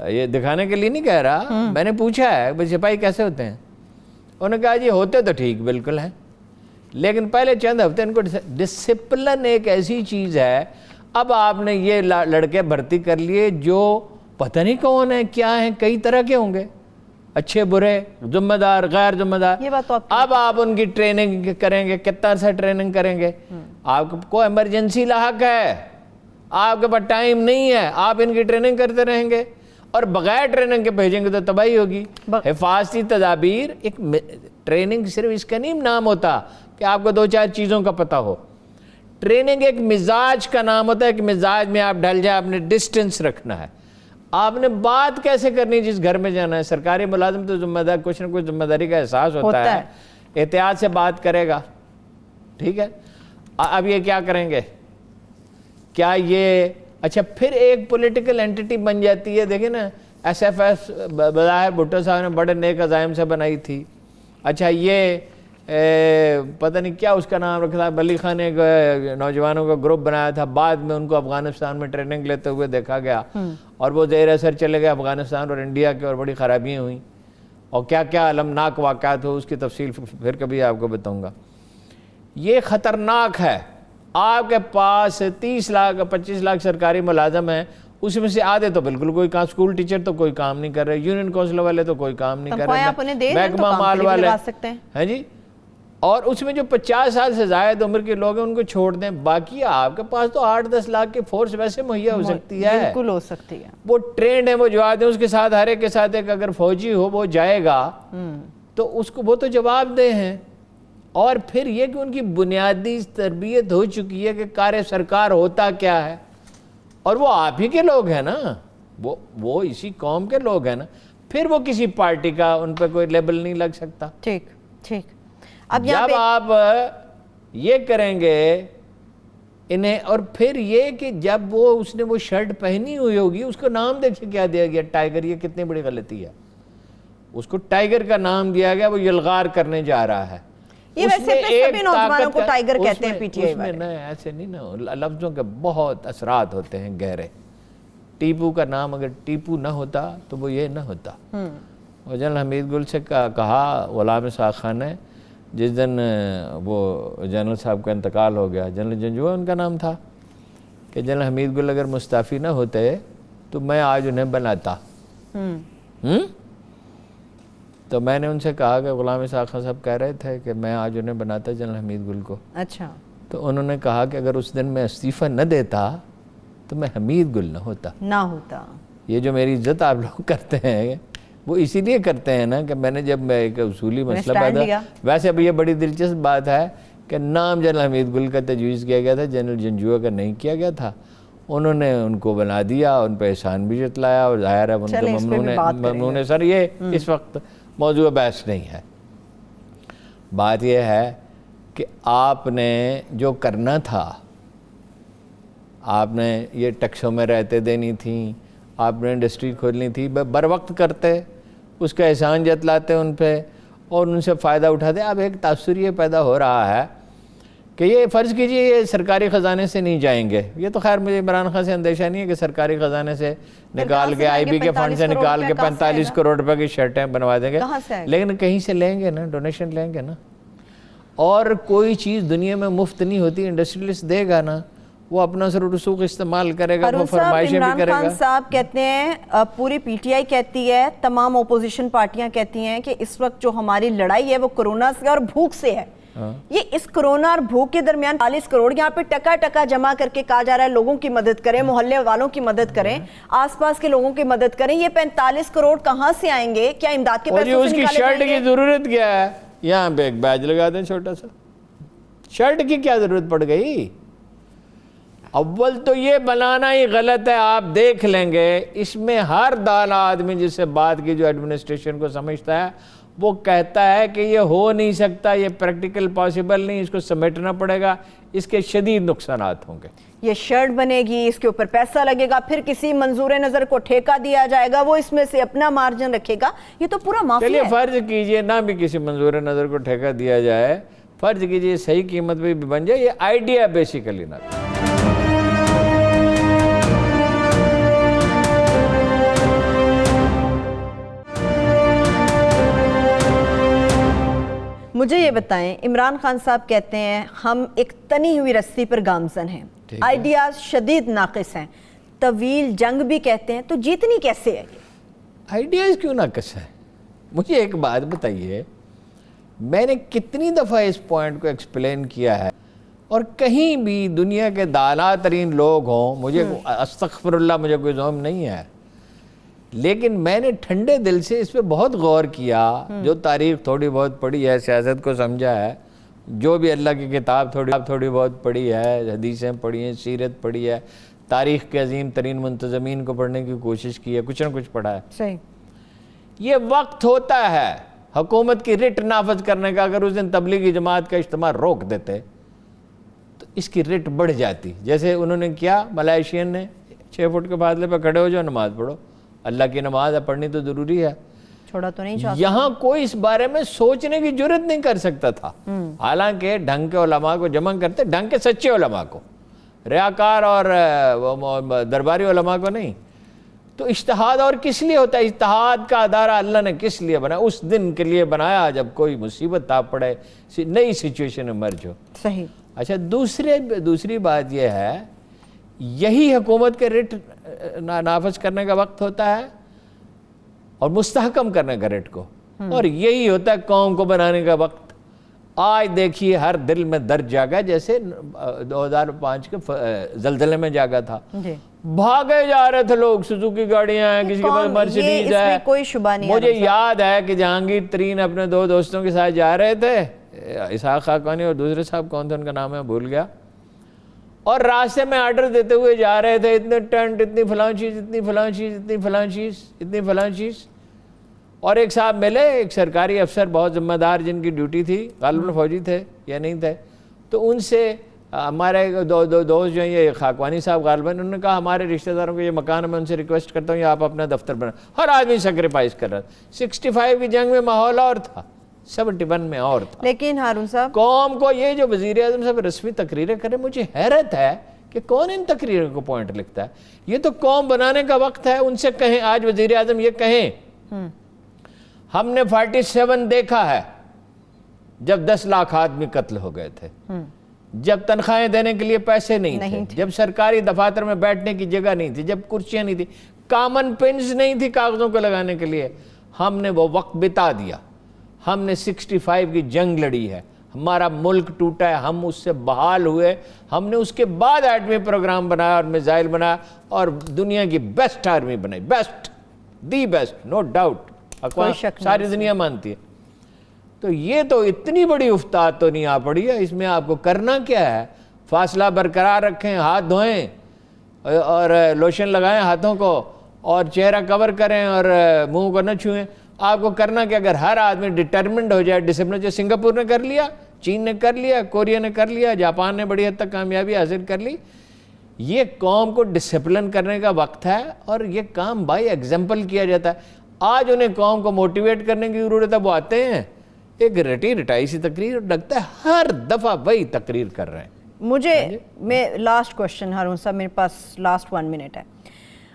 یہ دکھانے کے لیے نہیں کہہ رہا, میں نے پوچھا ہے بھائی سپاہی کیسے ہوتے ہیں, انہوں نے کہا جی ہوتے تو ٹھیک بالکل ہیں, لیکن پہلے چند ہفتے ان کو ڈسپلن ایک ایسی چیز ہے. اب آپ نے یہ لڑکے بھرتی کر لیے جو پتہ نہیں کون ہیں, کیا ہیں, کئی طرح کے ہوں گے, اچھے برے, ذمہ دار, غیر ذمہ دار. اب آپ ان کی ٹریننگ کریں گے, کتنا سا ٹریننگ کریں گے؟ آپ کو ایمرجنسی لاحق ہے, آپ کے پاس ٹائم نہیں ہے, آپ ان کی ٹریننگ کرتے رہیں گے, اور بغیر ٹریننگ کے بھیجیں گے تو تباہی ہوگی. حفاظتی تدابیر, ایک ٹریننگ صرف اس کا نہیں نام ہوتا کہ آپ کو 2 4 چیزوں کا پتہ ہو. ٹریننگ ایک مزاج کا نام ہوتا ہے کہ مزاج میں آپ ڈھل جائیں, آپ نے ڈسٹنس رکھنا ہے. آپ نے بات کیسے کرنی جس گھر میں جانا ہے؟ سرکاری ملازم تو ذمہ دار، کچھ نہ کچھ ذمہ داری کا احساس ہوتا ہے، احتیاط سے بات کرے گا، ٹھیک ہے۔ اب یہ کیا کریں گے؟ کیا یہ اچھا پھر ایک پولیٹیکل اینٹی بن جاتی ہے؟ دیکھیں نا، ایس ایف ایس بظاہر بھٹو صاحب نے بڑے نیک عزائم سے بنائی تھی، اچھا یہ پتہ نہیں کیا اس کا نام رکھا تھا، ولی خان نے نوجوانوں کا گروپ بنایا تھا، بعد میں ان کو افغانستان میں ٹریننگ لیتے ہوئے دیکھا گیا اور وہ زیر اثر چلے گئے افغانستان اور انڈیا کے، اور بڑی خرابیاں ہوئیں اور کیا کیا المناک واقعات ہو، اس کی تفصیل پھر کبھی آپ کو بتاؤں گا۔ یہ خطرناک ہے۔ آپ کے پاس 30 لاکھ 25 لاکھ سرکاری ملازم ہیں، اس میں سے آدھے تو بالکل کوئی کام، اسکول ٹیچر تو کوئی کام نہیں کر رہے، یونین کونسل والے تو کوئی کام نہیں کر رہے، محکمہ مال والے ہیں جی، اور اس میں جو 50 سال سے زائد عمر کے لوگ ہیں ان کو چھوڑ دیں، باقی آپ کے پاس تو 8-10 لاکھ کی فورس ویسے مہیا ہو سکتی ہے، بالکل ہو سکتی ہے، وہ ٹرینڈ ہے، وہ جواب دیں، اس کے ساتھ ہر ایک کے ساتھ ایک اگر فوجی ہو وہ جائے گا تو اس کو وہ تو جواب دہ ہیں۔ اور پھر یہ کہ ان کی بنیادی تربیت ہو چکی ہے کہ کار سرکار ہوتا کیا ہے، اور وہ آپ ہی کے لوگ ہیں نا، وہ اسی قوم کے لوگ ہیں نا، پھر وہ کسی پارٹی کا ان پہ کوئی لیبل نہیں لگ سکتا۔ ٹھیک ٹھیک۔ اب جب آپ یہ کریں گے انہیں، اور پھر یہ کہ جب اس نے وہ شرٹ پہنی ہوئی ہوگی، اس کو نام دیکھیں کیا دیا گیا، ٹائیگر، یہ کتنی بڑی غلطی ہے، اس کو ٹائیگر کا نام دیا گیا، وہ یلغار کرنے جا رہا ہے۔ یہ ویسے سبھی نوجوانوں کو ٹائیگر کہتے ہیں پی ٹی آئی والے، ایسے نہیں نا، لفظوں کے بہت اثرات ہوتے ہیں گہرے۔ ٹیپو کا نام اگر ٹیپو نہ ہوتا تو وہ یہ نہ ہوتا۔ اور جنرل حمید گل سے کہا غلام اسحاق خان نے، جس دن وہ جنرل صاحب کا انتقال ہو گیا، جنرل جنجوعہ ان کا نام تھا، کہ جنرل حمید گل اگر مستعفی نہ ہوتے تو میں آج انہیں بناتا۔ تو میں نے ان سے کہا کہ غلام اسحاق خان صاحب کہہ رہے تھے کہ میں آج انہیں بناتا جنرل حمید گل کو۔ اچھا۔ تو انہوں نے کہا کہ اگر اس دن میں استعفیٰ نہ دیتا تو میں حمید گل نہ ہوتا۔ یہ جو میری عزت آپ لوگ کرتے ہیں وہ اسی لیے کرتے ہیں نا کہ میں نے جب ایک اصولی مسئلہ پیدا، ویسے اب یہ بڑی دلچسپ بات ہے کہ نام جنرل حمید گل کا تجویز کیا گیا تھا، جنرل جنجوعہ کا نہیں کیا گیا تھا، انہوں نے ان کو بنا دیا، ان پہ احسان بھی جتلایا، اور ظاہر ہے ان کو ممنون ہے۔ سر یہ اس وقت موضوع بحث نہیں ہے، بات یہ ہے کہ آپ نے جو کرنا تھا، آپ نے یہ ٹیکسوں میں رہتے دینی تھیں، آپ نے انڈسٹری کھولنی تھی، بر وقت کرتے، اس کا احسان جتلاتے ان پہ اور ان سے فائدہ اٹھاتے۔ اب ایک تاثر یہ پیدا ہو رہا ہے کہ یہ فرض کیجئے یہ سرکاری خزانے سے نہیں جائیں گے، یہ تو خیر مجھے عمران خان سے اندیشہ نہیں ہے کہ سرکاری خزانے سے نکال کے، آئی بی کے فنڈ سے نکال کے 45 کروڑ روپے کی شرٹیں بنوا دیں گے، لیکن کہیں سے لیں گے نا، ڈونیشن لیں گے نا۔ اور کوئی چیز دنیا میں مفت نہیں ہوتی، انڈسٹریلسٹ دے گا نا، وہ اپنا سر رسوخ استعمال کرے گا، وہ فرمائشیں بھی کرے گا۔ عمران خان صاحب کہتے ہیں، پوری پی ٹی آئی کہتی ہے، تمام اپوزیشن پارٹیاں کہتی ہیں کہ اس وقت جو ہماری لڑائی ہے وہ کرونا سے اور بھوک سے ہے۔ یہ اس کرونا اور بھوک کے درمیان 40 کروڑ یہاں پہ ٹکا ٹکا جمع کر کے کہا جا رہا ہے لوگوں کی مدد کریں، محلے والوں کی مدد کریں، آس پاس کے لوگوں کی مدد کریں۔ یہ 45 کروڑ کہاں سے آئیں گے؟ کیا امداد کے پیسوں سے اس کی شرٹ کی ضرورت کیا ہے؟ یہاں پہ ایک بیج لگا دیں چھوٹا سا، شرٹ کی کیا ضرورت پڑ گئی؟ اول تو یہ بنانا ہی غلط ہے، آپ دیکھ لیں گے اس میں ہر دانا آدمی جس سے بات کی جو ایڈمنسٹریشن کو سمجھتا ہے وہ کہتا ہے کہ یہ ہو نہیں سکتا، یہ پریکٹیکل پاسبل نہیں، اس کو سمیٹنا پڑے گا، اس کے شدید نقصانات ہوں گے۔ یہ شرٹ بنے گی، اس کے اوپر پیسہ لگے گا، پھر کسی منظور نظر کو ٹھیکہ دیا جائے گا، وہ اس میں سے اپنا مارجن رکھے گا، یہ تو پورا مافیا ہے۔ چلیے فرض کیجئے نہ بھی کسی منظور نظر کو ٹھیکہ دیا جائے، فرض کیجئے صحیح قیمت پہ بھی بن جائے، یہ آئیڈیا بیسیکلی نہ تھا۔ مجھے یہ بتائیں، عمران خان صاحب کہتے ہیں ہم ایک تنی ہوئی رسی پر گامزن ہیں، آئیڈیاز شدید ناقص ہیں، طویل جنگ بھی کہتے ہیں، تو جیتنی کیسے ہے؟ آئیڈیاز کیوں ناقص ہے؟ مجھے ایک بات بتائیے، میں نے کتنی دفعہ اس پوائنٹ کو ایکسپلین کیا ہے، اور کہیں بھی دنیا کے دانا ترین لوگ ہوں، مجھے استغفر اللہ مجھے کوئی ذوم نہیں ہے، لیکن میں نے ٹھنڈے دل سے اس پہ بہت غور کیا، جو تاریخ تھوڑی بہت پڑھی ہے، سیاست کو سمجھا ہے، جو بھی اللہ کی کتاب تھوڑی بہت پڑھی ہے، حدیثیں پڑھی ہیں، سیرت پڑھی ہے، تاریخ کے عظیم ترین منتظمین کو پڑھنے کی کوشش کی ہے, کچھ نہ کچھ پڑھا ہے. صحیح. یہ وقت ہوتا ہے حکومت کی رٹ نافذ کرنے کا. اگر اس دن تبلیغی جماعت کا اجتماع روک دیتے تو اس کی رٹ بڑھ جاتی, جیسے انہوں نے کیا. ملائیشین نے 6 فٹ کے فاصلے پہ کھڑے ہو جاؤ, نماز پڑھو, اللہ کی نماز ہے, پڑھنی تو ضروری ہے. چھوڑا تو نہیں چاہتا. یہاں کوئی اس بارے میں سوچنے کی جرت نہیں کر سکتا تھا. حالانکہ ڈھنگ کے علماء کو جمع کرتے, ڈھنگ کے سچے علماء کو, ریاکار اور درباری علماء کو نہیں. تو اجتہاد اور کس لیے ہوتا ہے؟ اجتہاد کا ادارہ اللہ نے کس لیے بنایا؟ اس دن کے لیے بنایا جب کوئی مصیبت آ پڑے, نئی سچویشن ایمرج ہو. صحیح. اچھا, دوسری بات یہ ہے, یہی حکومت کے رٹ نافذ کرنے کا وقت ہوتا ہے اور مستحکم کرنے کا رٹ کو, اور یہی ہوتا ہے قوم کو بنانے کا وقت. آج دیکھیے ہر دل میں درد جاگا, جیسے 2005 کے زلزلے میں جاگا تھا. بھاگے جا رہے تھے لوگ, سوزوکی گاڑیاں ہیں, کسی کے پاس مرسیڈیز ہے. کوئی شبہ نہیں. مجھے یاد ہے کہ جہانگیر ترین اپنے 2 دوستوں کے ساتھ جا رہے تھے, اسحاق خاقانی اور دوسرے صاحب کون تھے, ان کا نام ہے بھول گیا, اور راستے میں آرڈر دیتے ہوئے جا رہے تھے, اتنے ٹینٹ, اتنی فلاں چیز, اتنی فلاں چیز, اتنی فلاں چیز, اتنی فلاں چیز. اور ایک صاحب ملے, ایک سرکاری افسر بہت ذمہ دار, جن کی ڈیوٹی تھی, غالباً فوجی تھے یا نہیں تھے. تو ان سے ہمارے دو دوست جو ہیں, یہ خاقوانی صاحب غالباً, انہوں نے کہا ہمارے رشتہ داروں کو یہ مکان ہے, میں ان سے ریکویسٹ کرتا ہوں یہ آپ اپنا دفتر بنا. ہر آدمی سیکریفائز کر رہا تھا. 65 کی جنگ میں ماحول اور تھا, 71 میں اور تھا. لیکن ہارون صاحب, قوم کو یہ جو وزیر اعظم صاحب رسمی تقریریں کریں, مجھے حیرت ہے کہ کون ان تقریروں کو پوائنٹ لکھتا ہے. یہ تو قوم بنانے کا وقت ہے. ان سے کہیں, آج وزیر اعظم یہ کہیں ہم نے 47 دیکھا ہے جب 10 لاکھ آدمی قتل ہو گئے تھے, جب تنخواہیں دینے کے لیے پیسے نہیں تھے, جب سرکاری دفاتر میں بیٹھنے کی جگہ نہیں تھی, جب کرسیاں نہیں تھی, کامن پنز نہیں تھی کاغذوں کو لگانے کے لیے. ہم نے وہ وقت بتا دیا. ہم نے 65 کی جنگ لڑی ہے, ہمارا ملک ٹوٹا ہے, ہم اس سے بحال ہوئے. ہم نے اس کے بعد ایٹمی پروگرام بنایا اور میزائل بنایا, اور دنیا کی بیسٹ آرمی بنائی, best, the best, no doubt, ساری دنیا مانتی ہے. تو یہ تو اتنی بڑی افتاد تو نہیں آ پڑی ہے. اس میں آپ کو کرنا کیا ہے؟ فاصلہ برقرار رکھیں, ہاتھ دھوئیں اور لوشن لگائیں ہاتھوں کو, اور چہرہ کور کریں اور منہ کو نہ چھوئیں. آپ کو کرنا کہ اگر ہر آدمی ڈٹرمنڈ ہو جائے, ڈسپلن, جو سنگاپور نے کر لیا, چین نے کر لیا, کوریا نے کر لیا, جاپان نے بڑی حد تک کامیابی حاصل کر لی. یہ قوم کو ڈسپلن کرنے کا وقت ہے, اور یہ کام بائی ایگزامپل کیا جاتا ہے. آج انہیں قوم کو موٹیویٹ کرنے کی ضرورت ہے. وہ آتے ہیں ایک رٹائی سی تقریر, لگتا ہے ہر دفعہ وہی تقریر کر رہے ہیں. میں لاسٹ کوشچن ہارون صاحب, میرے پاس لاسٹ 1 منٹ ہے.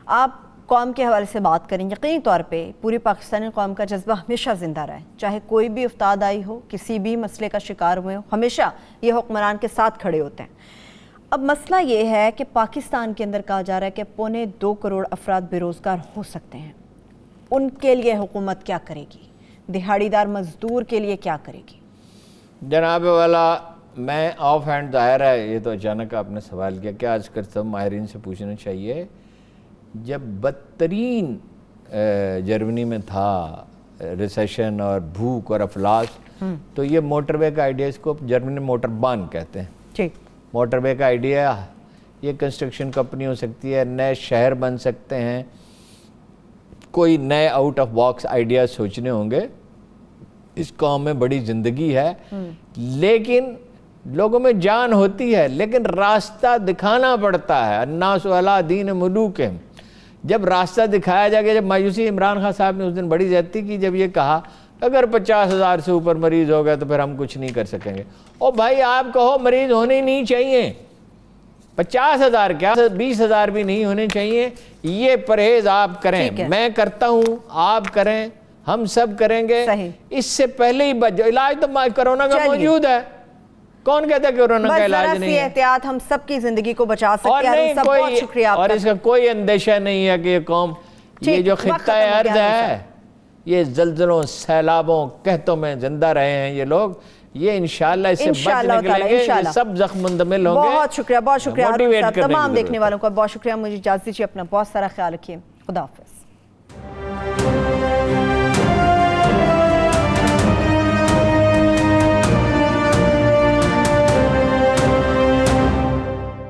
آپ قوم کے حوالے سے بات کریں, یقینی طور پہ پوری پاکستانی قوم کا جذبہ ہمیشہ زندہ رہے, چاہے کوئی بھی افتاد آئی ہو, کسی بھی مسئلے کا شکار ہوئے ہو, ہمیشہ یہ حکمران کے ساتھ کھڑے ہوتے ہیں. اب مسئلہ یہ ہے کہ پاکستان کے اندر کہا جا رہا ہے کہ 1.25 کروڑ افراد بے روزگار ہو سکتے ہیں. ان کے لیے حکومت کیا کرے گی؟ دہاڑی دار مزدور کے لیے کیا کرے گی؟ جناب والا, میں آف ہینڈ ظاہر ہے, یہ تو اچانک آپ نے سوال کیا, کیا آج کر سب ماہرین سے پوچھنا چاہیے. جب بدترین جرمنی میں تھا ریسیشن اور بھوک اور افلاس, تو یہ موٹر وے کا آئیڈیا, اس کو جرمنی میں موٹر بان کہتے ہیں. ٹھیک, موٹر وے کا آئیڈیا, یہ کنسٹرکشن کمپنی ہو سکتی ہے, نئے شہر بن سکتے ہیں, کوئی نئے آؤٹ آف باکس آئیڈیا سوچنے ہوں گے. اس قوم میں بڑی زندگی ہے, لیکن لوگوں میں جان ہوتی ہے, لیکن راستہ دکھانا پڑتا ہے. الناس علی دین ملوکہم. جب راستہ دکھایا جائے گا, جب مایوسی, عمران خان صاحب نے اس دن بڑی زیادتی کی جب یہ کہا اگر 50,000 سے اوپر مریض ہو گئے تو پھر ہم کچھ نہیں کر سکیں گے. او بھائی, آپ کہو مریض ہونے نہیں چاہیے, 50,000 کیا 20,000 بھی نہیں ہونے چاہیے. یہ پرہیز آپ کریں, میں کرتا ہوں, آپ کریں, ہم سب کریں گے. اس سے پہلے ہی بچ جاؤ. علاج تو کرونا کا موجود ہے, کون کہتا ہے کہ کرونا کا علاج نہیں ہے؟ احتیاط ہم سب کی زندگی کو بچا سکتے ہیں. بہت شکریہ آپ کا. اور اس کا کوئی اندیشہ نہیں ہے کہ یہ قوم, یہ جو خطہ ارض ہے, یہ زلزلوں, سیلابوں, قحطوں میں زندہ رہے ہیں یہ لوگ, یہ انشاءاللہ اس سے بچ نکلیں گے, یہ سب زخم مندمل ہوں گے. بہت شکریہ, بہت شکریہ تمام دیکھنے والوں کا, بہت شکریہ. مجھے اجازت دیجیے, اپنا بہت سارا خیال رکھیے. خدا حافظ.